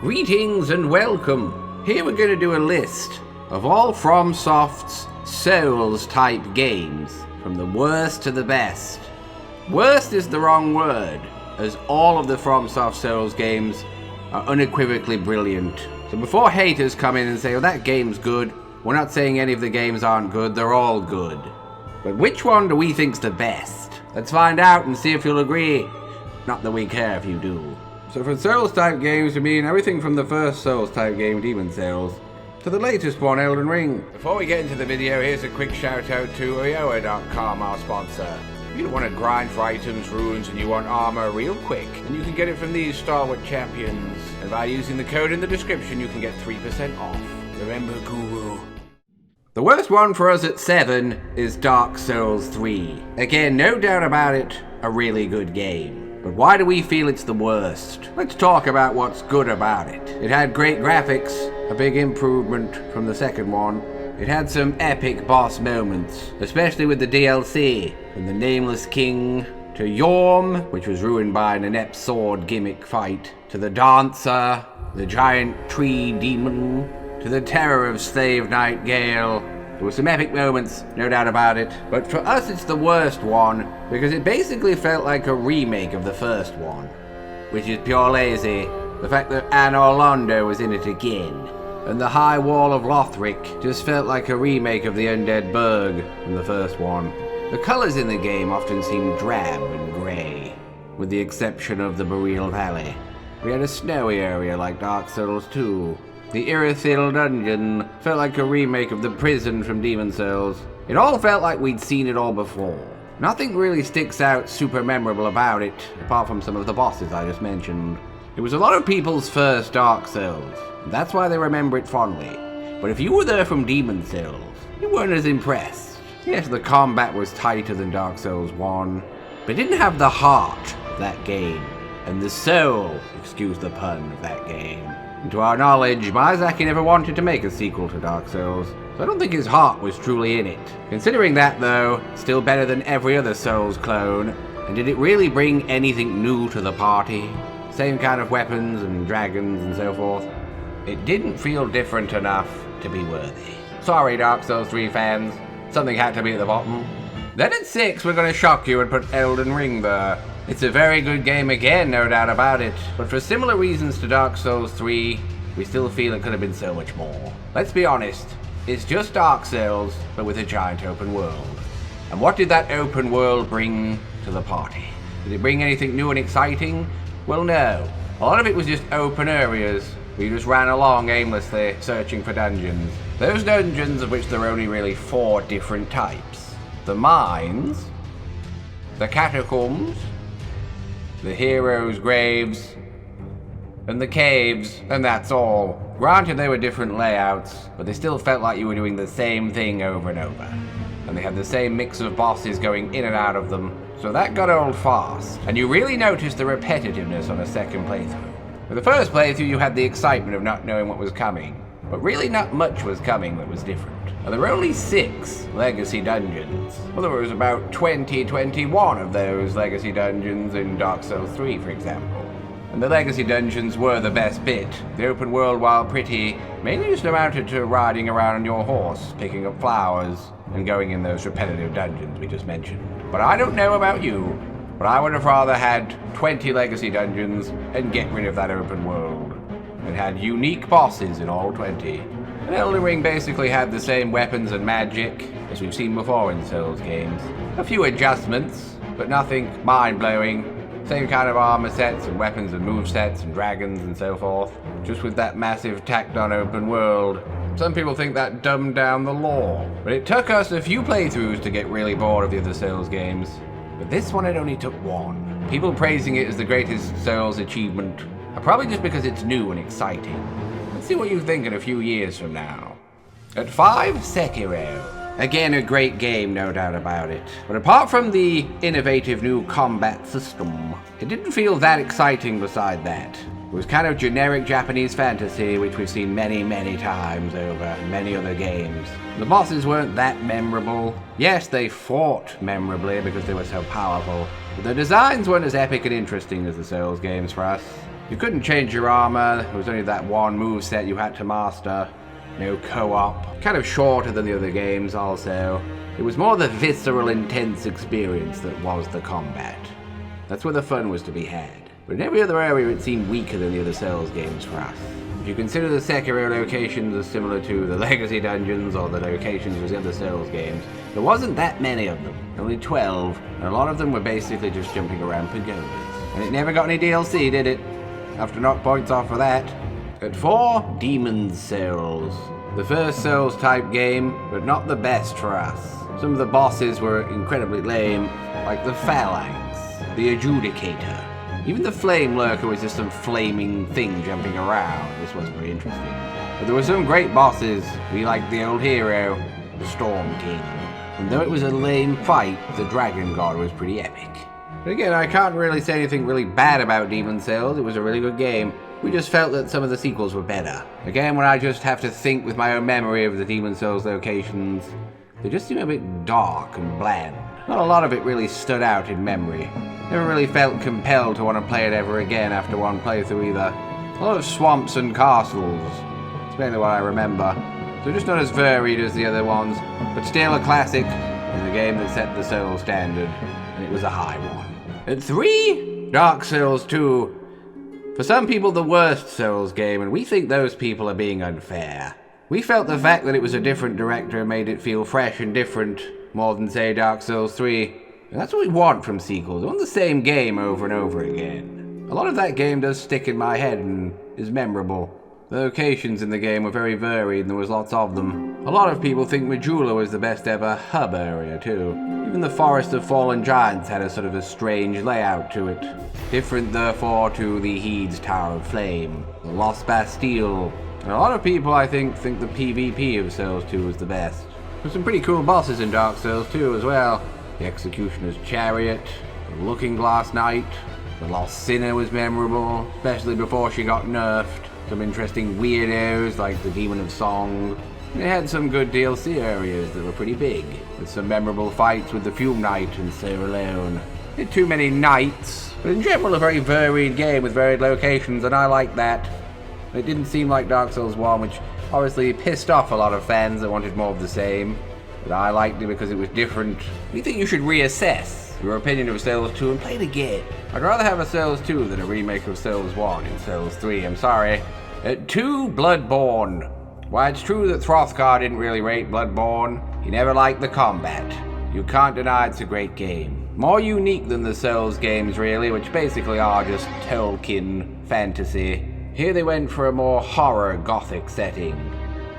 Greetings and welcome. Here we're going to do a list of all Fromsoft's Souls-type games, from the worst to the best. Worst is the wrong word, as all of the Fromsoft Souls games are unequivocally brilliant. So before haters come in and say, oh, that game's good, we're not saying any of the games aren't good, they're all good. But which one do we think's the best? Let's find out and see if you'll agree. Not that we care if you do. So for Souls-type games, we mean everything from the first Souls-type game, Demon Souls, to the latest one, Elden Ring. Before we get into the video, here's a quick shout out to Oyoa.com, our sponsor. If you don't want to grind for items, runes, and you want armor real quick, then you can get it from these stalwart champions. And by using the code in the description, you can get 3% off. Remember, Guru. The worst one for us at 7 is Dark Souls 3. Again, no doubt about it, a really good game. But why do we feel it's the worst? Let's talk about what's good about it. It had great graphics, a big improvement from the second one. It had some epic boss moments, especially with the DLC, from the Nameless King to Yorm, which was ruined by an inept sword gimmick fight, to the Dancer, the giant tree demon, to the terror of Slave Knight Gale. There were some epic moments, no doubt about it, but for us it's the worst one, because it basically felt like a remake of the first one, which is pure lazy. The fact that Anne Orlando was in it again, and the High Wall of Lothric just felt like a remake of the Undead Burg from the first one. The colours in the game often seemed drab and grey, with the exception of the Boreal Valley. We had a snowy area like Dark Souls 2. The Irithyll dungeon felt like a remake of the prison from Demon Souls. It all felt like we'd seen it all before. Nothing really sticks out super memorable about it, apart from some of the bosses I just mentioned. It was a lot of people's first Dark Souls, and that's why they remember it fondly. But if you were there from Demon Souls, you weren't as impressed. Yes, the combat was tighter than Dark Souls 1, but it didn't have the heart of that game, and the soul, excuse the pun, of that game. And to our knowledge, Miyazaki never wanted to make a sequel to Dark Souls, so I don't think his heart was truly in it. Considering that though, still better than every other Souls clone, and did it really bring anything new to the party? Same kind of weapons and dragons and so forth. It didn't feel different enough to be worthy. Sorry Dark Souls 3 fans, something had to be at the bottom. Then at 6 we're going to shock you and put Elden Ring there. It's a very good game again, no doubt about it, but for similar reasons to Dark Souls 3, we still feel it could have been so much more. Let's be honest, it's just Dark Souls, but with a giant open world. And what did that open world bring to the party? Did it bring anything new and exciting? Well, no. A lot of it was just open areas. We just ran along aimlessly, searching for dungeons. Those dungeons, of which there are only really 4 different types. The mines, the catacombs, the heroes' graves, and the caves, and that's all. Granted, they were different layouts, but they still felt like you were doing the same thing over and over. And they had the same mix of bosses going in and out of them, so that got old fast. And you really noticed the repetitiveness on a second playthrough. For the first playthrough, you had the excitement of not knowing what was coming, but really not much was coming that was different. And there were only 6 legacy dungeons. Well, there was about 21 of those legacy dungeons in Dark Souls 3, for example. And the legacy dungeons were the best bit. The open world, while pretty, mainly just amounted to riding around on your horse, picking up flowers, and going in those repetitive dungeons we just mentioned. But I don't know about you, but I would have rather had 20 legacy dungeons and get rid of that open world. It had unique bosses in all 20. And Elden Ring basically had the same weapons and magic as we've seen before in Souls games. A few adjustments, but nothing mind-blowing. Same kind of armor sets and weapons and movesets and dragons and so forth, just with that massive tacked-on open world. Some people think that dumbed down the lore, but it took us a few playthroughs to get really bored of the other Souls games. But this one it only took 1. People praising it as the greatest Souls achievement are probably just because it's new and exciting. Let's see what you think in a few years from now. At 5, Sekiro. Again, a great game, no doubt about it. But apart from the innovative new combat system, it didn't feel that exciting beside that. It was kind of generic Japanese fantasy, which we've seen many, many times over many other games. The bosses weren't that memorable. Yes, they fought memorably because they were so powerful, but the designs weren't as epic and interesting as the Souls games for us. You couldn't change your armor, there was only that one moveset you had to master. No co-op. Kind of shorter than the other games also. It was more the visceral, intense experience that was the combat. That's where the fun was to be had. But in every other area it seemed weaker than the other Souls games for us. If you consider the Sekiro locations as similar to the Legacy dungeons or the locations of the other Souls games, there wasn't that many of them. Only 12, and a lot of them were basically just jumping around pagodas. And it never got any DLC, did it? Have to knock points off for that. At 4, Demon's Souls. The first Souls type game, but not the best for us. Some of the bosses were incredibly lame, like the Phalanx, the Adjudicator. Even the Flame Lurker was just some flaming thing jumping around. This was very interesting. But there were some great bosses. We liked the old hero, the Storm King. And though it was a lame fight, the Dragon God was pretty epic. But again, I can't really say anything really bad about Demon's Souls. It was a really good game. We just felt that some of the sequels were better. Again, when I just have to think with my own memory of the Demon's Souls locations, they just seem a bit dark and bland. Not a lot of it really stood out in memory. Never really felt compelled to want to play it ever again after one playthrough either. A lot of swamps and castles. It's mainly what I remember. So just not as varied as the other ones, but still a classic, and the game that set the Souls standard, and it was a high one. At 3, Dark Souls 2. For some people the worst Souls game, and we think those people are being unfair. We felt the fact that it was a different director made it feel fresh and different, more than say Dark Souls 3. And that's what we want from sequels. We want the same game over and over again. A lot of that game does stick in my head and is memorable. The locations in the game were very varied and there was lots of them. A lot of people think Majula was the best ever hub area too. Even the Forest of Fallen Giants had a sort of a strange layout to it. Different therefore to the Heed's Tower of Flame, the Lost Bastille. And a lot of people I think the PvP of Souls 2 was the best. There's some pretty cool bosses in Dark Souls 2 as well. The Executioner's Chariot, the Looking Glass Knight, the Lost Sinner was memorable, especially before she got nerfed. Some interesting weirdos like the Demon of Song. They had some good DLC areas that were pretty big, with some memorable fights with the Fume Knight and Sir Alone. Not too many knights, but in general a very varied game with varied locations, and I like that. It didn't seem like Dark Souls 1, which obviously pissed off a lot of fans that wanted more of the same. But I liked it because it was different. We think you should reassess your opinion of Souls 2 and play it again. I'd rather have a Souls 2 than a remake of Souls 1 in Souls 3, I'm sorry. At 2, Bloodborne. While it's true that Throthgar didn't really rate Bloodborne, he never liked the combat. You can't deny it's a great game. More unique than the Souls games really, which basically are just Tolkien fantasy. Here they went for a more horror gothic setting.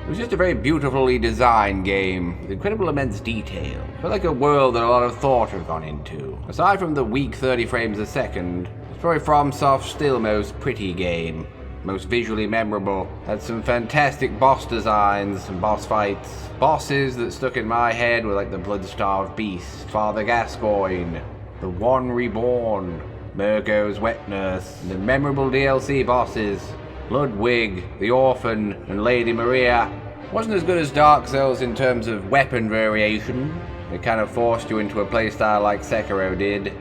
It was just a very beautifully designed game, with incredible immense detail. It felt like a world that a lot of thought had gone into. Aside from the weak 30 frames a second, it's probably FromSoft's still most pretty game. Most visually memorable. Had some fantastic boss designs and boss fights. Bosses that stuck in my head were like the Bloodstarved Beast, Father Gascoigne, the One Reborn, Murgo's Wet Nurse, and the memorable DLC bosses. Ludwig, the Orphan, and Lady Maria. Wasn't as good as Dark Souls in terms of weapon variation. It kind of forced you into a playstyle like Sekiro did.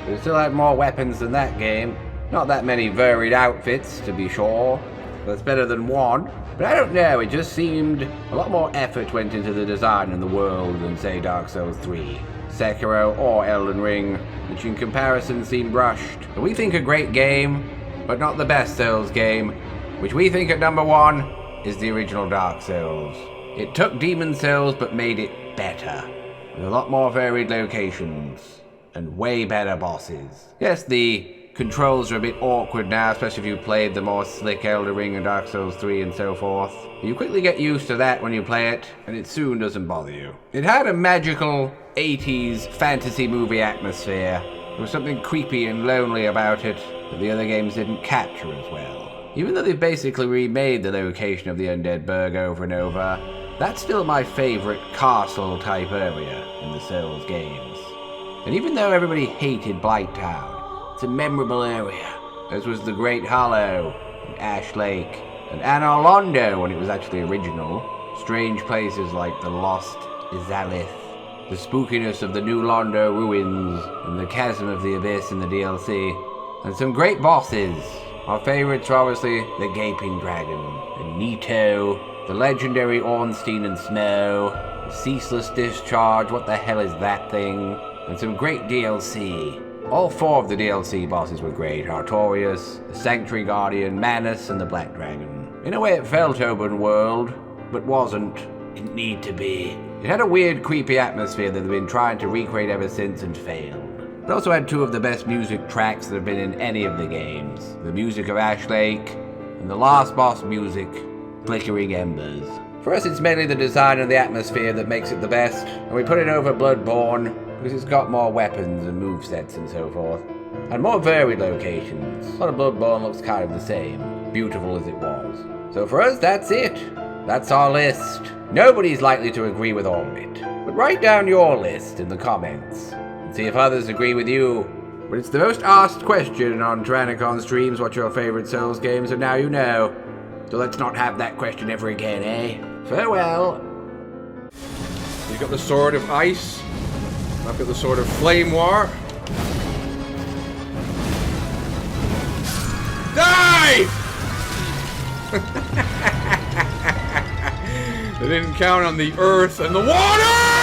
But it still had more weapons than that game. Not that many varied outfits, to be sure. That's better than 1. But I don't know, it just seemed a lot more effort went into the design and the world than, say, Dark Souls 3, Sekiro, or Elden Ring, which in comparison seemed rushed. But we think a great game, but not the best Souls game, which we think at number 1 is the original Dark Souls. It took Demon's Souls but made it better, with a lot more varied locations, and way better bosses. Yes, the controls are a bit awkward now, especially if you played the more slick Elden Ring and Dark Souls 3 and so forth. You quickly get used to that when you play it, and it soon doesn't bother you. It had a magical 80s fantasy movie atmosphere. There was something creepy and lonely about it that the other games didn't capture as well. Even though they've basically remade the location of the Undead Burg over and over, that's still my favorite castle-type area in the Souls games. And even though everybody hated Blight Town, it's a memorable area, as was the Great Hollow, and Ash Lake, and Anor Londo when it was actually original, strange places like the Lost Izalith, the spookiness of the New Londo ruins, and the Chasm of the Abyss in the DLC, and some great bosses. Our favorites are obviously the Gaping Dragon, and Nito, the legendary Ornstein and Snow, the Ceaseless Discharge, what the hell is that thing, and some great DLC. All 4 of the DLC bosses were great: Artorias, the Sanctuary Guardian, Manus, and the Black Dragon. In a way it felt open world, but wasn't. Didn't need to be. It had a weird, creepy atmosphere that they've been trying to recreate ever since and failed. It also had 2 of the best music tracks that have been in any of the games. The music of Ash Lake, and the last boss music, Flickering Embers. For us, it's mainly the design and the atmosphere that makes it the best, and we put it over Bloodborne because it's got more weapons and movesets and so forth, and more varied locations. A lot of Bloodborne looks kind of the same, beautiful as it was. So for us, that's it. That's our list. Nobody's likely to agree with all of it, but write down your list in the comments and see if others agree with you. But it's the most asked question on Tyrannicon streams, what your favorite Souls games are, now you know. So let's not have that question ever again, eh? Farewell. You've got the Sword of Ice. I've got the Sword of Flame War. Die! They didn't count on the earth and the water!